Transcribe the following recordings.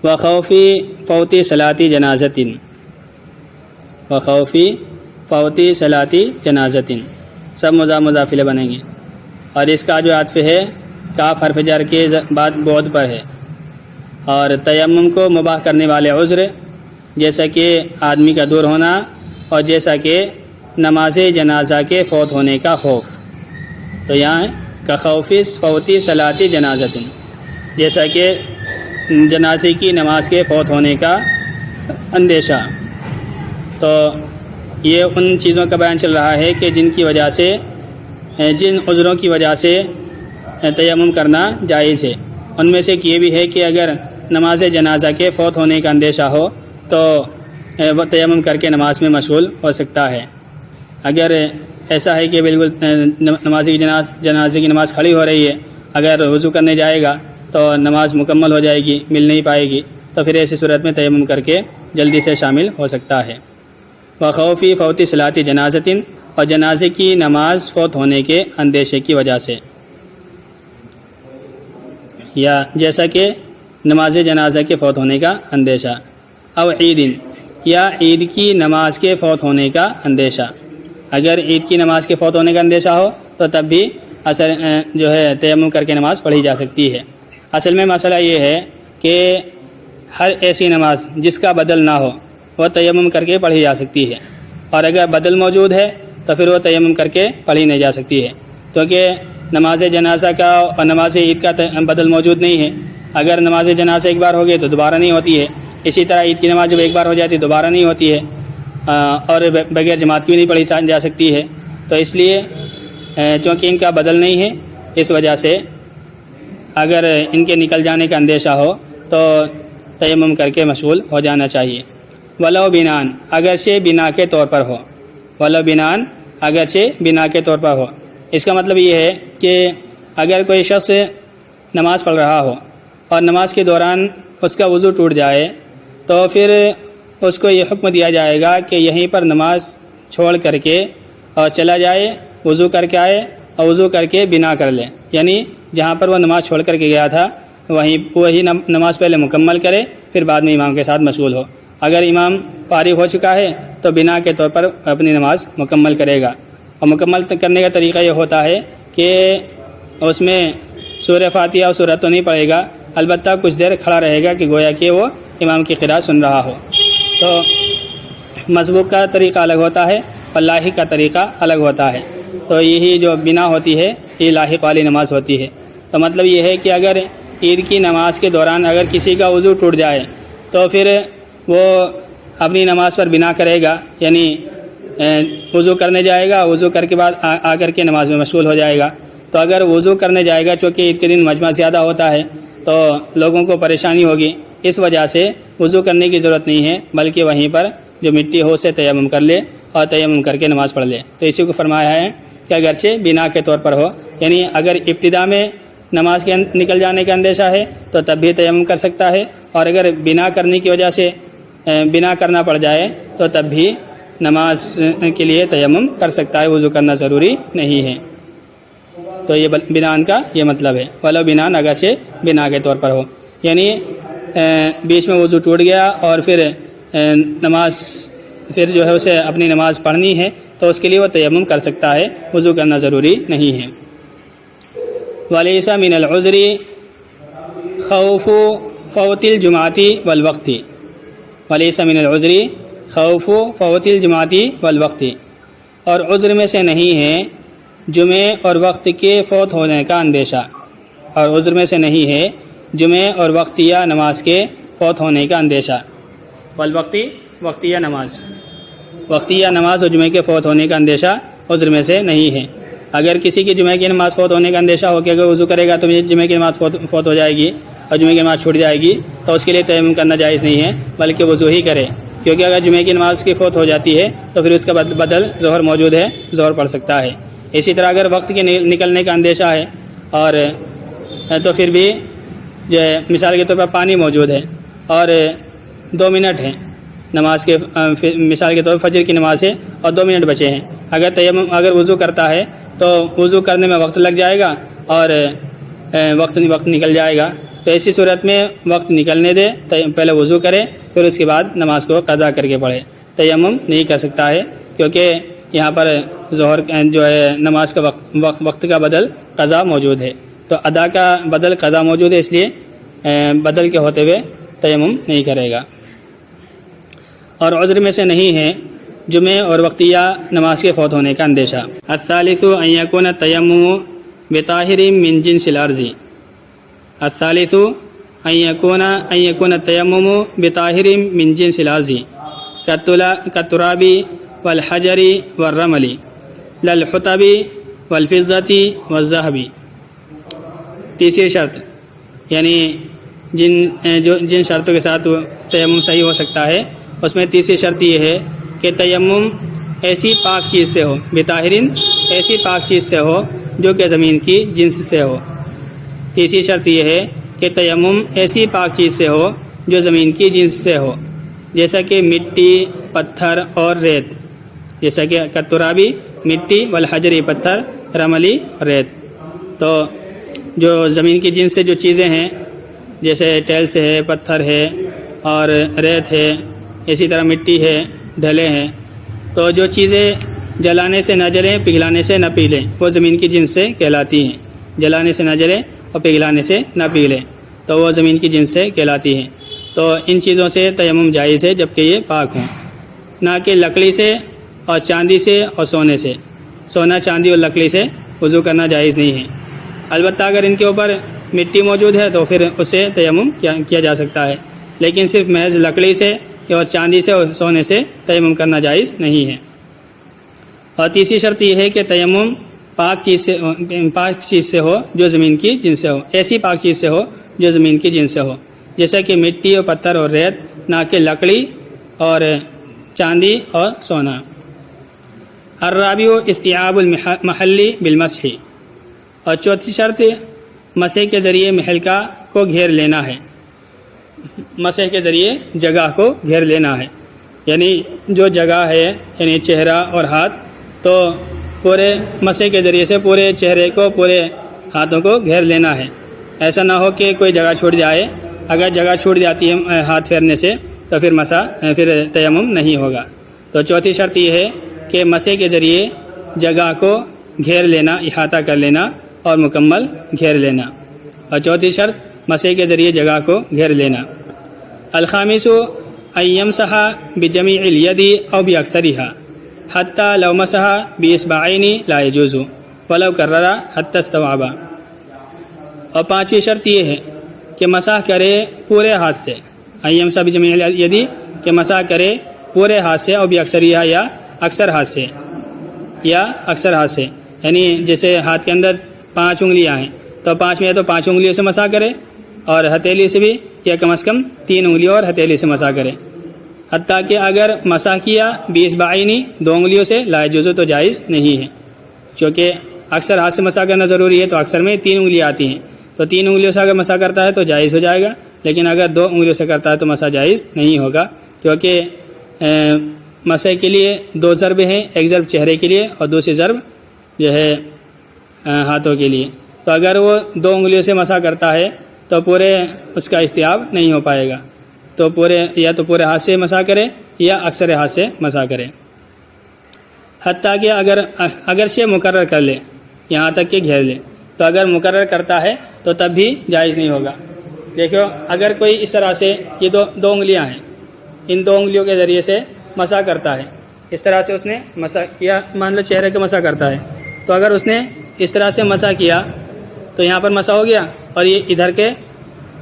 وخوفی فوتی صلاتی جنازتن، وخوفی فوتی صلاتی جنازتن، سب مضاف الیہ بنیں گے، اور اس کا جو عطف ہے کاف حرف جر کے بعد بعد پر ہے، اور تیمم کو مباح کرنے والے عذر جیسا کہ آدمی کا دور ہونا اور جیسا کہ نماز جنازہ کے فوت ہونے کا خوف، تو یہاں ہے کخوفی فوتی صلاتی جنازتن، جیسا کہ جنازے کی نماز کے فوت ہونے کا اندیشہ۔ تو یہ ان چیزوں کا بیان چل رہا ہے کہ جن کی وجہ سے، جن عذروں کی وجہ سے تیمم کرنا جائز ہے۔ ان میں سے ایک یہ بھی ہے کہ اگر نماز جنازہ کے فوت ہونے کا اندیشہ ہو تو وہ تیمم کر کے نماز میں مشغول ہو سکتا ہے۔ اگر ایسا ہے کہ بالکل جنازے کی نماز کھڑی ہو رہی ہے، اگر وضو کرنے جائے گا تو نماز مکمل ہو جائے گی، مل نہیں پائے گی، تو پھر ایسی صورت میں تیمم کر کے جلدی سے شامل ہو سکتا ہے۔ وخوفی فوتی صلاتی جنازتن، اور جنازے کی نماز فوت ہونے کے اندیشے کی وجہ سے، یا جیسا کہ نماز جنازہ کے فوت ہونے کا اندیشہ، او عیدن، یا عید کی نماز کے فوت ہونے کا اندیشہ۔ اگر عید کی نماز کے فوت ہونے کا اندیشہ ہو تو تب بھی اصل جو ہے تیمم کر کے نماز پڑھی جا سکتی ہے۔ اصل میں مسئلہ یہ ہے کہ ہر ایسی نماز جس کا بدل نہ ہو وہ تیمم کر کے پڑھی جا سکتی ہے، اور اگر بدل موجود ہے تو پھر وہ تیمم کر کے پڑھی نہیں جا سکتی ہے، کیونکہ نماز جنازہ کا اور نماز عید کا بدل موجود نہیں ہے۔ اگر نماز جنازہ ایک بار ہو گئی تو دوبارہ نہیں ہوتی ہے، اسی طرح عید کی نماز جب ایک بار ہو جاتی ہے دوبارہ نہیں ہوتی ہے، اور بغیر جماعت کی بھی نہیں پڑھی جا سکتی ہے۔ تو اس لیے چونکہ ان کا بدل نہیں ہے، اس وجہ سے اگر ان کے نکل جانے کا اندیشہ ہو تو تیمم کر کے مشغول ہو جانا چاہیے۔ ولو بنان، اگرچہ بنا کے طور پر ہو، ولو بنان، اگرچہ بنا کے طور پر ہو۔ اس کا مطلب یہ ہے کہ اگر کوئی شخص نماز پڑھ رہا ہو اور نماز کے دوران اس کا وضو ٹوٹ جائے تو پھر اس کو یہ حکم دیا جائے گا کہ یہیں پر نماز چھوڑ کر کے اور چلا جائے، وضو کر کے آئے اور وضو کر کے بنا کر لے، یعنی جہاں پر وہ نماز چھوڑ کر کے گیا تھا وہی نماز پہلے مکمل کرے، پھر بعد میں امام کے ساتھ مشغول ہو۔ اگر امام فارغ ہو چکا ہے تو بنا کے طور پر اپنی نماز مکمل کرے گا، اور مکمل کرنے کا طریقہ یہ ہوتا ہے کہ اس میں سورہ فاتحہ اور سورۃ تو نہیں پڑھے گا، البتہ کچھ دیر کھڑا رہے گا کہ گویا کہ وہ امام کی قرأت سن رہا ہو۔ تو مسبوق کا طریقہ الگ ہوتا ہے اور لاحق کا طریقہ الگ ہوتا ہے، تو یہی جو بنا ہوتی ہے یہ لاحق والی نماز ہوتی ہے۔ تو مطلب یہ ہے کہ اگر عید کی نماز کے دوران اگر کسی کا وضو ٹوٹ جائے تو پھر وہ اپنی نماز پر بنا کرے گا، یعنی وضو کرنے جائے گا، وضو کر کے بعد آ کر کے نماز میں مشغول ہو جائے گا۔ تو اگر وضو کرنے جائے گا، چونکہ عید کے دن مجمع زیادہ ہوتا ہے تو لوگوں کو پریشانی ہوگی، اس وجہ سے وضو کرنے کی ضرورت نہیں ہے، بلکہ وہیں پر جو مٹی ہو اسے تیمم کر لے اور تیمم کر کے نماز پڑھ لے۔ تو اسی کو فرمایا ہے کہ اگرچہ بنا کے طور پر ہو، یعنی اگر ابتدا میں نماز کے نکل جانے کا اندیشہ ہے تو تب بھی تیمم کر سکتا ہے، اور اگر بنا کرنے کی وجہ سے بنا کرنا پڑ جائے تو تب بھی نماز کے لیے تیمم کر سکتا ہے، وضو کرنا ضروری نہیں ہے۔ تو یہ بنان کا یہ مطلب ہے، ولو بنان، اگرچہ بنا کے طور پر ہو، یعنی بیچ میں وضو ٹوٹ گیا اور پھر جو ہے اسے اپنی نماز پڑھنی ہے تو اس کے لیے وہ تیمم کر سکتا ہے، وضو کرنا ضروری نہیں ہے۔ وَلَيْسَ مِنَ الْعُذْرِ خَوْفُ فَوْتِ الْجُمْعَةِ وَالْوَقْتِ، وَلَيْسَ مِنَ الْعُذْرِ خَوْفُ فَوْتِ الْجُمْعَةِ وَالْوَقْتِ، اور عذر میں سے نہیں ہے جمعے اور وقت کے فوت ہونے کا اندیشہ، اور عذر میں سے نہیں ہے جمعے اور وقتیہ نماز کے فوت ہونے کا اندیشہ۔ والوقتی، وقتیہ نماز، وقتیہ نماز اور جمعے کے فوت ہونے کا اندیشہ عذر میں سے نہیں ہے۔ اگر کسی کی جمعے کی نماز فوت ہونے کا اندیشہ ہو کہ اگر وضو کرے گا تو جمعے کی نماز فوت ہو جائے گی اور جمعے کی نماز چھوٹ جائے گی تو اس کے لیے تیمم کرنا جائز نہیں ہے، بلکہ وضو ہی کرے، کیونکہ اگر جمعے کی نماز کی فوت ہو جاتی ہے تو پھر اس کا بدل ظہر موجود ہے، ظہر پڑھ سکتا ہے۔ اسی طرح اگر وقت کے نکلنے کا اندیشہ ہے اور تو پھر بھی جو ہے مثال کے طور پر پانی موجود ہے اور 2 منٹ ہیں نماز کے، مثال کے طور پر فجر کی نماز ہے اور 2 منٹ بچے ہیں، اگر وضو کرتا ہے تو وضو کرنے میں وقت لگ جائے گا اور وقت نکل جائے گا، تو ایسی صورت میں وقت نکلنے دے، پہلے وضو کرے، پھر اس کے بعد نماز کو قضا کر کے پڑھے۔ تیمم نہیں کر سکتا ہے کیونکہ یہاں پر ظہر جو ہے نماز کا وقت کا بدل قضا موجود ہے، تو ادا کا بدل قضا موجود ہے، اس لیے بدل کے ہوتے ہوئے تیمم نہیں کرے گا۔ اور عذر میں سے نہیں ہے جمعے اور وقتیہ نماز کے فوت ہونے کا اندیشہ۔ الثالث ان یکون التیمم بطاہر من جنس الارض۔ الثالث ان یکون التیمم بطاہر من جنس الارض كالتراب والحجر والرمل لا الحطب والفضة والذهب۔ تیسری شرط، یعنی جن شرطوں کے ساتھ تیمم صحیح ہو سکتا ہے اس میں تیسری شرط یہ ہے کہ تیمم ایسی پاک چیز سے ہو، بطاہرین ایسی پاک چیز سے ہو جو کہ زمین کی جنس سے ہو۔ تیسری شرط یہ ہے کہ تیمم ایسی پاک چیز سے ہو جو زمین کی جنس سے ہو، جیسا کہ مٹی، پتھر اور ریت، جیسا کہ کترابی مٹی، والحجری پتھر، رملی ریت۔ تو جو زمین کی جنس سے جو چیزیں ہیں جیسے ٹیلس ہے، پتھر ہے اور ریت ہے، اسی طرح مٹی ہے، ڈھلے ہیں، تو جو چیزیں جلانے سے نہ جلیں، پگھلانے سے نہ پگھلیں، وہ زمین کی جنس سے کہلاتی ہیں۔ جلانے سے نہ جلیں اور پگھلانے سے نہ پگھلیں تو وہ زمین کی جنس سے کہلاتی ہیں۔ تو ان چیزوں سے تیمم جائز ہے جبکہ یہ پاک ہوں، نہ کہ لکڑی سے اور چاندی سے اور سونے سے۔ سونا، چاندی اور لکڑی سے وضو کرنا جائز نہیں ہے۔ البتہ اگر ان کے اوپر مٹی موجود ہے تو پھر اس سے تیمم کیا جا سکتا ہے، لیکن صرف محض لکڑی سے اور چاندی سے اور سونے سے تیمم کرنا جائز نہیں ہے۔ اور تیسری شرط یہ ہے کہ تیمم پاک چیز سے ہو جو زمین کی جنس سے ہو، ایسی پاک چیز سے ہو جو زمین کی جنس سے ہو، جیسا کہ مٹی اور پتھر اور ریت، نہ کہ لکڑی اور چاندی اور سونا۔ الرابع استیعاب المحل بالمسح۔ اور چوتھی شرط مسح کے ذریعے محل کو گھیر لینا ہے، مسح کے ذریعے جگہ کو گھیر لینا ہے، یعنی جو جگہ ہے یعنی چہرہ اور ہاتھ، تو پورے مسح کے ذریعے سے پورے چہرے کو، پورے ہاتھوں کو گھیر لینا ہے۔ ایسا نہ ہو کہ کوئی جگہ چھوٹ جائے، اگر جگہ چھوٹ جاتی ہے ہاتھ پھیرنے سے تو پھر تیمم نہیں ہوگا۔ تو چوتھی شرط یہ ہے کہ مسح کے ذریعے جگہ کو گھیر لینا، احاطہ کر لینا اور مکمل گھیر لینا۔ اور چوتھی شرط مسح کے ذریعے جگہ کو گھیر لینا۔ الخامس ان یمسح بجمیع الید او باکثرها حتی لو مسح باصبعین لا یجوز ولو کرر حتی استوعب۔ اور پانچویں شرط یہ ہے کہ مسح کرے پورے ہاتھ سے، ان یمسح بجمیع الید کہ مسح کرے پورے ہاتھ سے، اور باکثرها یا اکثر ہاتھ سے، یعنی جیسے ہاتھ کے اندر 5 انگلیاں ہیں تو 5 میں تو 5 انگلیوں سے مسح کرے، اور ہتھیلی سے بھی یا کم از کم 3 انگلیوں اور ہتھیلی سے مسح کرے۔ حتیٰ کہ اگر مسح کیا باصبعین 2 انگلیوں سے لا یجوز تو جائز نہیں ہے، کیونکہ اکثر ہاتھ سے مسح کرنا ضروری ہے، تو اکثر میں 3 انگلیاں آتی ہیں، تو 3 انگلیوں سے اگر مسح کرتا ہے تو جائز ہو جائے گا، لیکن اگر 2 انگلیوں سے کرتا ہے تو مسح جائز نہیں ہوگا، کیونکہ مسح کے لیے 2 ضرب ہیں، ایک ضرب چہرے کے لیے اور دوسری ضرب جو ہے ہاتھوں کے لیے۔ تو اگر وہ 2 انگلیوں سے مسح کرتا ہے تو پورے اس کا استیعاب نہیں ہو پائے گا، تو پورے ہاتھ سے مسح کرے یا اکثر ہاتھ سے مسح کرے۔ حتیٰ کہ اگرچہ مقرر کر لے، یہاں تک کہ گھیر لے، تو اگر مقرر کرتا ہے تو تب بھی جائز نہیں ہوگا۔ دیکھو اگر کوئی اس طرح سے، یہ 2 انگلیاں ہیں، ان 2 انگلیوں کے ذریعے سے مسح کرتا ہے، اس طرح سے اس نے مسح کیا، مان لو چہرے کا مسح کرتا ہے، تو اگر اس نے اس طرح سے مسح کیا تو یہاں پر مسح ہو گیا، اور یہ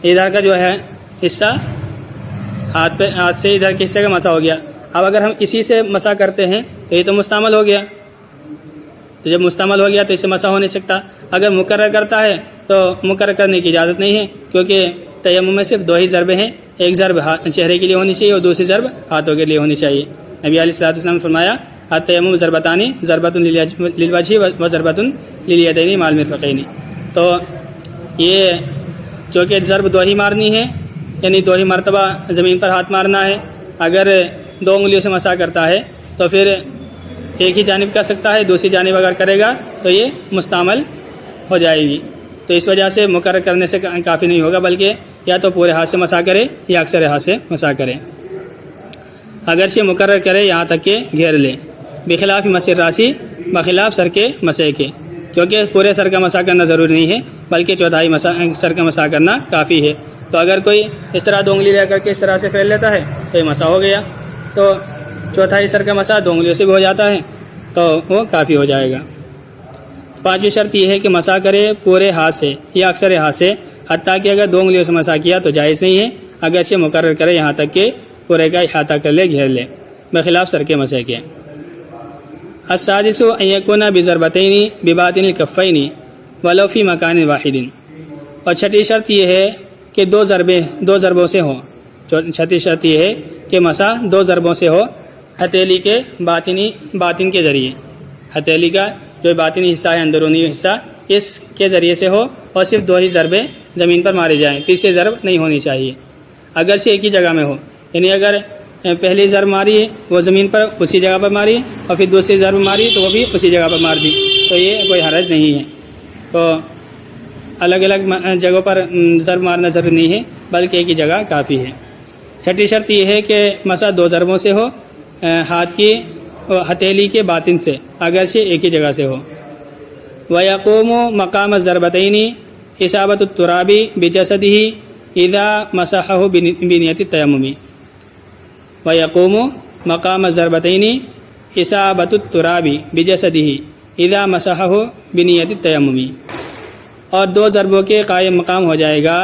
ادھر کا جو ہے حصہ ہاتھ سے ادھر کے حصے کا مسح ہو گیا۔ اب اگر ہم اسی سے مسح کرتے ہیں تو یہ تو مستعمل ہو گیا، تو جب مستعمل ہو گیا تو اس سے مسح ہو نہیں سکتا۔ اگر مقرر کرتا ہے تو مقرر کرنے کی اجازت نہیں ہے، کیونکہ تیمم میں صرف 2 ہی ضربیں ہیں، ایک ضرب چہرے کے لیے ہونی چاہیے اور دوسری ضرب ہاتھوں کے لیے ہونی چاہیے۔ نبی علیہ الصلوۃ والسلام نے فرمایا التیمم ضربتان، ضربۃ للوجہ و ضربۃ للیدین مع المرفقین۔ تو یہ جو کہ ضرب 2 ہی مارنی ہے، یعنی 2 ہی مرتبہ زمین پر ہاتھ مارنا ہے۔ اگر 2 انگلیوں سے مسح کرتا ہے تو پھر ایک ہی جانب کر سکتا ہے، دوسری جانب اگر کرے گا تو یہ مستعمل ہو جائے گی۔ تو اس وجہ سے مقرر کرنے سے کافی نہیں ہوگا، بلکہ یا تو پورے ہاتھ سے مسح کرے یا اکثر ہاتھ سے مسح کرے، اگرچہ مقرر کرے یہاں تک کہ گھیر لے، بخلاف مسح راسی، بخلاف سر کے مسح کے، کیونکہ پورے سر کا مسح کرنا ضروری نہیں ہے بلکہ چوتھائی سر کا مسح کرنا کافی ہے۔ تو اگر کوئی اس طرح 2 انگلی لے کر کے اس طرح سے پھیل لیتا ہے تو یہ مسح ہو گیا، تو چوتھائی سر کا مسح 2 انگلیوں سے بھی ہو جاتا ہے تو وہ کافی ہو جائے گا۔ 5ویں شرط یہ ہے کہ مسح کرے پورے ہاتھ سے یا اکثر ہاتھ سے، حتیٰ کہ اگر 2 انگلیوں سے مسح کیا تو جائز نہیں ہے، اگرچہ مقرر کرے یہاں تک کہ پورے کا احاطہ کر لے، گھیر لے، بخلاف سر کے مسح کے۔ السادس ان یکون بضربتین بباطن الکفین ولو فی مکان واحد، اور چھٹی شرط یہ ہے کہ 2 ضربوں سے ہو۔ چھٹی شرط یہ ہے کہ مسح 2 ضربوں سے ہو، ہتھیلی کے باطن کے ذریعے، ہتھیلی کا جو باطنی حصہ ہے، اندرونی حصہ، اس کے ذریعے سے ہو، اور صرف 2 ہی ضربیں زمین پر مارے جائیں، تیسری ضرب نہیں ہونی چاہیے، اگرچہ ایک ہی جگہ میں ہو، یعنی اگر پہلی ضرب ماری ہے وہ زمین پر اسی جگہ پر ماری اور پھر دوسری ضرب ماری تو وہ بھی اسی جگہ پر مار دی، تو یہ کوئی حرج نہیں ہے۔ تو الگ الگ جگہوں پر ضرب مارنا ضروری نہیں ہے بلکہ ایک ہی جگہ کافی ہے۔ چھٹی شرط یہ ہے کہ مسح 2 ضربوں سے ہو، ہاتھ کی ہتھیلی کے باطن سے، اگرچہ ایک ہی جگہ سے ہو۔ وَيَقُومُ مَقَامَ الضَّرْبَتَيْنِ إِصَابَةُ التُّرَابِ بِجَسَدِهِ إِذَا مَسَحَهُ بِنِيَّةِ التَّيَمُّمِ وَيَقُومُ مَقَامَ الضَّرْبَتَيْنِ إِصَابَةُ التُّرَابِ بِجَسَدِهِ إِذَا مَسَحَهُ بِنِيَّةِ التَّيَمُّمِ، اور 2 ضربوں کے قائم مقام ہو جائے گا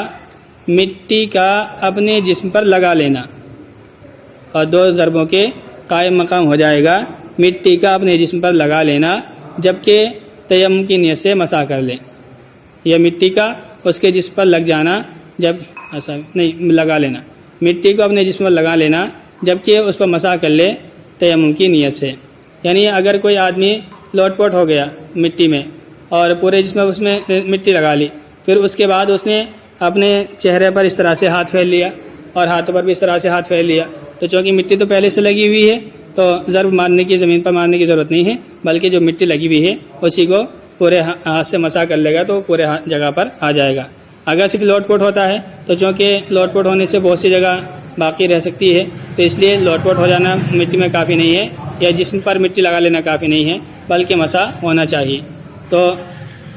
مٹی کا اپنے جسم پر لگا لینا، اور 2 ضربوں کے قائم مقام ہو جائے گا مٹی کا اپنے جسم پر لگا لینا، جبکہ تیمم کی نیت سے مسح کر لے، یا مٹی کا اس کے جسم پر لگ جانا، جب ایسا نہیں لگا لینا، مٹی کو اپنے جسم پر لگا لینا جبکہ اس پر مسح کر لے تیمم کی نیت سے۔ یعنی اگر کوئی آدمی لوٹ پوٹ ہو گیا مٹی میں اور پورے جسم میں اس میں مٹی لگا لی، پھر اس کے بعد اس نے اپنے چہرے پر اس طرح سے ہاتھ پھیل لیا اور ہاتھوں پر بھی اس طرح سے ہاتھ پھیل لیا، تو چونکہ مٹی تو پہلے سے لگی ہوئی ہے تو ضرب مارنے کی، زمین پر مارنے کی ضرورت نہیں ہے، بلکہ جو مٹی لگی ہوئی ہے اسی کو پورے ہاتھ سے مسح کر لے گا تو پورے جگہ پر آ جائے گا۔ اگر صرف لوٹ پوٹ ہوتا ہے تو چونکہ لوٹ پوٹ ہونے سے بہت سی جگہ باقی رہ سکتی ہے، تو اس لیے لوٹ پوٹ ہو جانا مٹی میں کافی نہیں ہے، یا جسم پر مٹی لگا لینا کافی نہیں ہے، بلکہ مسح ہونا چاہیے۔ تو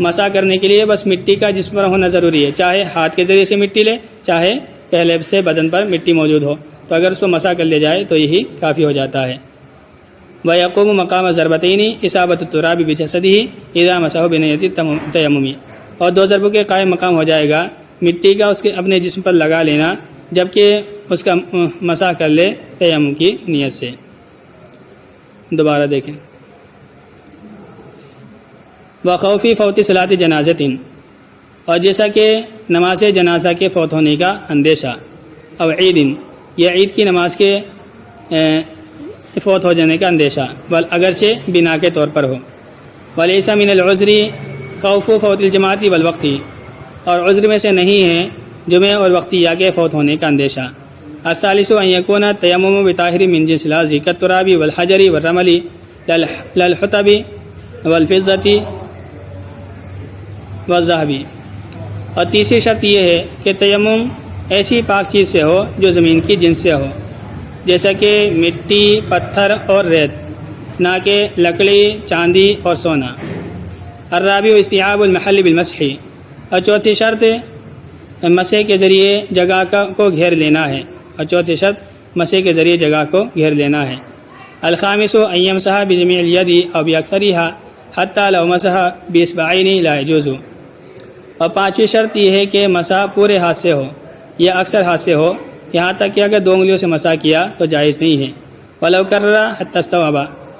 مسح کرنے کے لیے بس مٹی کا جسم پر ہونا ضروری ہے، چاہے ہاتھ کے ذریعے سے مٹی لے، چاہے پہلے سے بدن پر مٹی موجود ہو، تو اگر اس کو مسح کر لے جائے تو یہی کافی ہو جاتا ہے۔ وَيَقُومُ مَقَامَ الضَّرْبَتَيْنِ إِصَابَةُ التُّرَابِ بِجَسَدِهِ إِذَا مَسَحَهُ بِنِيَّةِ التَّيَمُّمِ، اور 2 ضربوں کے قائم مقام ہو جائے گا مٹی کا اس کے اپنے جسم پر لگا لینا، جبکہ اس کا مسح کر لے تیمم کی نیت سے۔ دوبارہ دیکھیں، وَخَوْفِ فَوْتِ صَلَاةِ جَنَازَةٍ، اور جیسا کہ نماز جنازہ کے فوت ہونے کا اندیشہ، او عید، یا عید کی نماز کے فوت ہو جانے کا اندیشہ، اگرچہ بنا کے طور پر ہو۔ وَلَيْسَ مِنَ الْعُذْرِ خَوْفُ فَوْتِ الْجَمَاعَةِ وَالْوَقْتِ، اور عذر میں سے نہیں ہے جمعہ اور وقتیہ کے فوت ہونے کا اندیشہ۔ الثالث ان یکون التیمم بطاہر من جنس الارض کالتراب والحجر والرمل للحطب والفضة والذهب، اور تیسری شرط یہ ہے کہ تیمم ایسی پاک چیز سے ہو جو زمین کی جنس سے ہو، جیسا کہ مٹی، پتھر اور ریت، نہ کہ لکڑی، چاندی اور سونا۔ الرابع استیعاب المحل بالمسح، اور چوتھی شرط مسح کے ذریعے جگہ کو گھیر لینا ہے، اور چوتھی شرط مسح کے ذریعے جگہ کو گھیر لینا ہے۔ الخامس ان یمسح بجمیع الید او باکثرها حتی لو مسح باصبعین لا یجوز، اور 5ویں شرط یہ ہے کہ مسح پورے ہاتھ سے ہو یا اکثر ہاتھ سے ہو، یہاں تک کہ اگر 2 انگلیوں سے مسح کیا تو جائز نہیں ہے۔ ولو کرر حتی استوعب،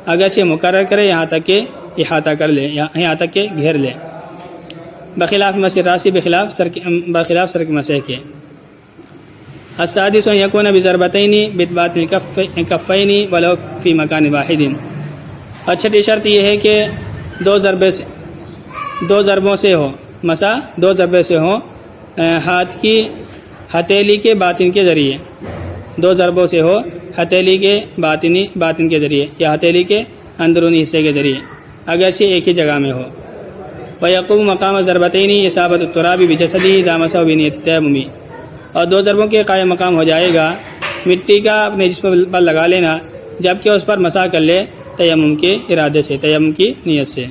اگرچہ مقرر کرے یہاں تک کہ احاطہ کر لے، یہاں تک کہ گھیر لے، بخلاف مسح راسی، بخلاف سر کے مسح کے۔ السادس ان یکون بضربتین بطباط الکفین ولو فی مکان واحد، اور چھٹی شرط یہ ہے کہ 2 ضربوں سے ہو، مسح 2 ضربے سے ہو، ہاتھ کی ہتھیلی کے باطن کے ذریعے، 2 ضربوں سے ہو ہتھیلی کے باطن کے ذریعے یا ہتھیلی کے اندرونی حصے کے ذریعے، اگرچہ ایک ہی جگہ میں ہو۔ ويقوم مقام ضربتين اصابۃ التراب بجسدہ اذا مسح بنیۃ التیمم، اور 2 ضربوں کے قائم مقام ہو جائے گا مٹی کا اپنے جسم پر لگا لینا جبکہ اس پر مسح کر لے تیمم کے ارادے سے، تیمم کی نیت سے۔